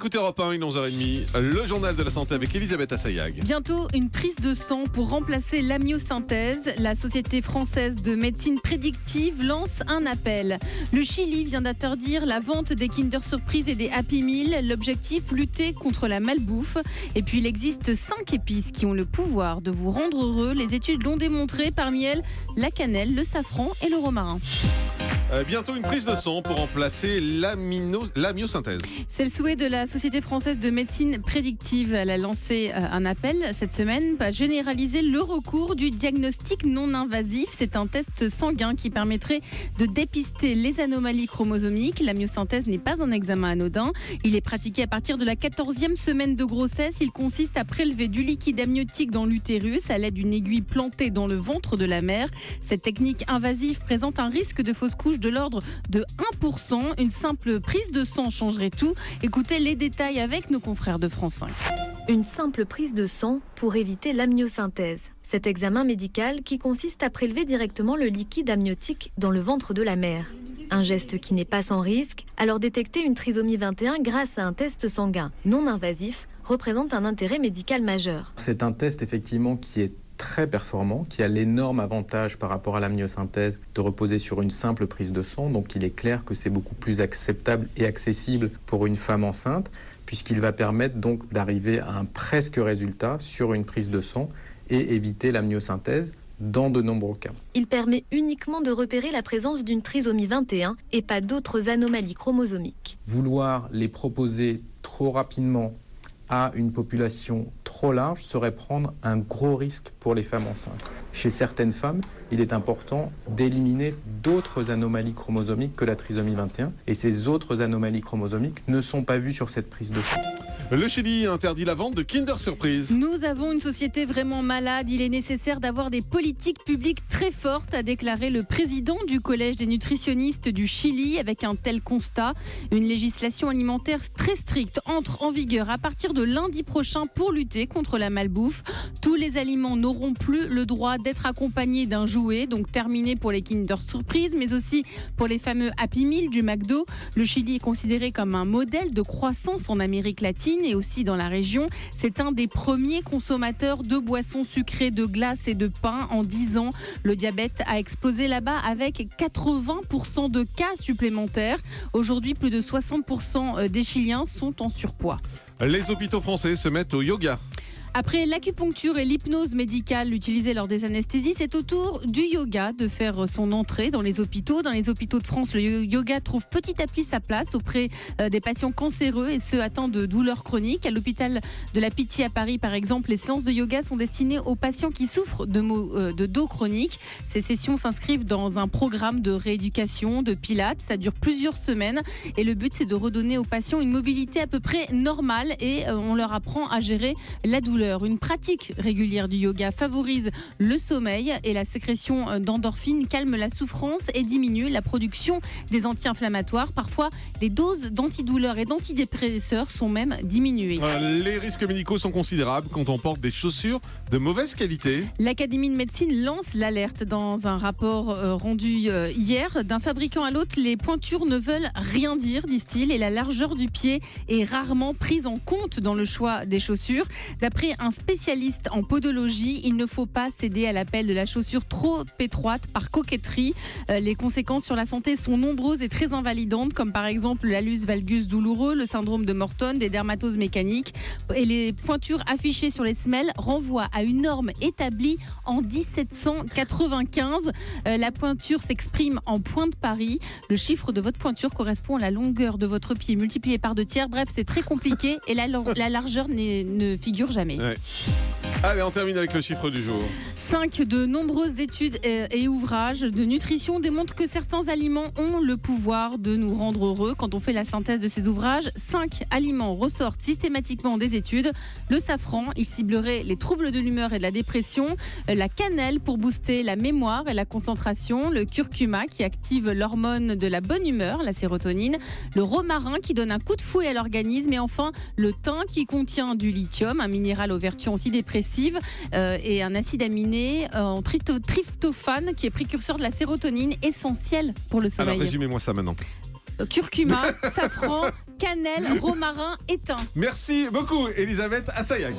écoutez Europe 1, 11h30, le journal de la santé avec Elisabeth Assayag. Bientôt, une prise de sang pour remplacer l'amyosynthèse. La Société française de médecine prédictive lance un appel. Le Chili vient d'interdire la vente des Kinder Surprise et des Happy Meal. L'objectif, lutter contre la malbouffe. Et puis, il existe 5 épices qui ont le pouvoir de vous rendre heureux. Les études l'ont démontré, parmi elles, la cannelle, le safran et le romarin. Bientôt une prise de sang pour remplacer l'amyosynthèse. C'est le souhait de la Société française de médecine prédictive. Elle a lancé un appel cette semaine à généraliser le recours du diagnostic non invasif. C'est un test sanguin qui permettrait de dépister les anomalies chromosomiques. L'amyosynthèse n'est pas un examen anodin. Il est pratiqué à partir de la 14e semaine de grossesse. Il consiste à prélever du liquide amniotique dans l'utérus à l'aide d'une aiguille plantée dans le ventre de la mère. Cette technique invasive présente un risque de fausse couche de l'ordre de 1%. Une simple prise de sang changerait tout. Écoutez les détails avec nos confrères de France 5. Une simple prise de sang pour éviter l'amyosynthèse. Cet examen médical qui consiste à prélever directement le liquide amniotique dans le ventre de la mère. Un geste qui n'est pas sans risque, alors détecter une trisomie 21 grâce à un test sanguin non invasif représente un intérêt médical majeur. C'est un test effectivement qui est très performant, qui a l'énorme avantage par rapport à l'amyosynthèse de reposer sur une simple prise de sang. Donc il est clair que c'est beaucoup plus acceptable et accessible pour une femme enceinte, puisqu'il va permettre donc d'arriver à un presque résultat sur une prise de sang et éviter l'amyosynthèse dans de nombreux cas. Il permet uniquement de repérer la présence d'une trisomie 21 et pas d'autres anomalies chromosomiques. Vouloir les proposer trop rapidement à une population trop large serait prendre un gros risque pour les femmes enceintes. Chez certaines femmes, il est important d'éliminer d'autres anomalies chromosomiques que la trisomie 21 et ces autres anomalies chromosomiques ne sont pas vues sur cette prise de sang. Le Chili interdit la vente de Kinder Surprise. Nous avons une société vraiment malade. Il est nécessaire d'avoir des politiques publiques très fortes, a déclaré le président du Collège des nutritionnistes du Chili. Avec un tel constat, une législation alimentaire très stricte entre en vigueur à partir de lundi prochain pour lutter contre la malbouffe. Tous les aliments n'auront plus le droit d'être accompagnés d'un jouet, donc terminé pour les Kinder Surprise, mais aussi pour les fameux Happy Meal du McDo. Le Chili est considéré comme un modèle de croissance en Amérique latine et aussi dans la région. C'est un des premiers consommateurs de boissons sucrées, de glace et de pain. En 10 ans, le diabète a explosé là-bas avec 80% de cas supplémentaires. Aujourd'hui, plus de 60% des Chiliens sont en surpoids. Les hôpitaux français se mettent au yoga. Après l'acupuncture et l'hypnose médicale utilisée lors des anesthésies, c'est au tour du yoga de faire son entrée dans les hôpitaux. Dans les hôpitaux de France, le yoga trouve petit à petit sa place auprès des patients cancéreux et ceux atteints de douleurs chroniques. À l'hôpital de la Pitié à Paris, par exemple, les séances de yoga sont destinées aux patients qui souffrent de maux de dos chroniques. Ces sessions s'inscrivent dans un programme de rééducation, de pilates. Ça dure plusieurs semaines et le but, c'est de redonner aux patients une mobilité à peu près normale et on leur apprend à gérer la douleur. Une pratique régulière du yoga favorise le sommeil et la sécrétion d'endorphines calme la souffrance et diminue la production des anti-inflammatoires. Parfois, les doses d'antidouleurs et d'antidépresseurs sont même diminuées. Les risques médicaux sont considérables quand on porte des chaussures de mauvaise qualité. L'Académie de médecine lance l'alerte dans un rapport rendu hier. D'un fabricant à l'autre, les pointures ne veulent rien dire, disent-ils, et la largeur du pied est rarement prise en compte dans le choix des chaussures. D'après un spécialiste en podologie, il ne faut pas céder à l'appel de la chaussure trop étroite par coquetterie. Les conséquences sur la santé sont nombreuses et très invalidantes, comme par exemple l'allus valgus douloureux, le syndrome de Morton, des dermatoses mécaniques. Et les pointures affichées sur les semelles renvoient à une norme établie en 1795. La pointure s'exprime en point de Paris. Le chiffre de votre pointure correspond à la longueur de votre pied multiplié par 2 tiers. Bref, c'est très compliqué et la largeur ne figure jamais. Ouais. Allez, on termine avec le chiffre du jour. 5 de nombreuses études et ouvrages de nutrition démontrent que certains aliments ont le pouvoir de nous rendre heureux. Quand on fait la synthèse de ces ouvrages, 5 aliments ressortent systématiquement des études. Le safran, il ciblerait les troubles de l'humeur et de la dépression. La cannelle pour booster la mémoire et la concentration. Le curcuma qui active l'hormone de la bonne humeur, la sérotonine. Le romarin qui donne un coup de fouet à l'organisme. Et enfin, le thym qui contient du lithium, un minéral aux vertus antidépressives et un acide aminé en tryptophane qui est précurseur de la sérotonine, essentiel pour le sommeil. Alors résumez-moi ça maintenant. Curcuma, safran, cannelle, romarin, étain. Merci beaucoup, Elisabeth Assayag.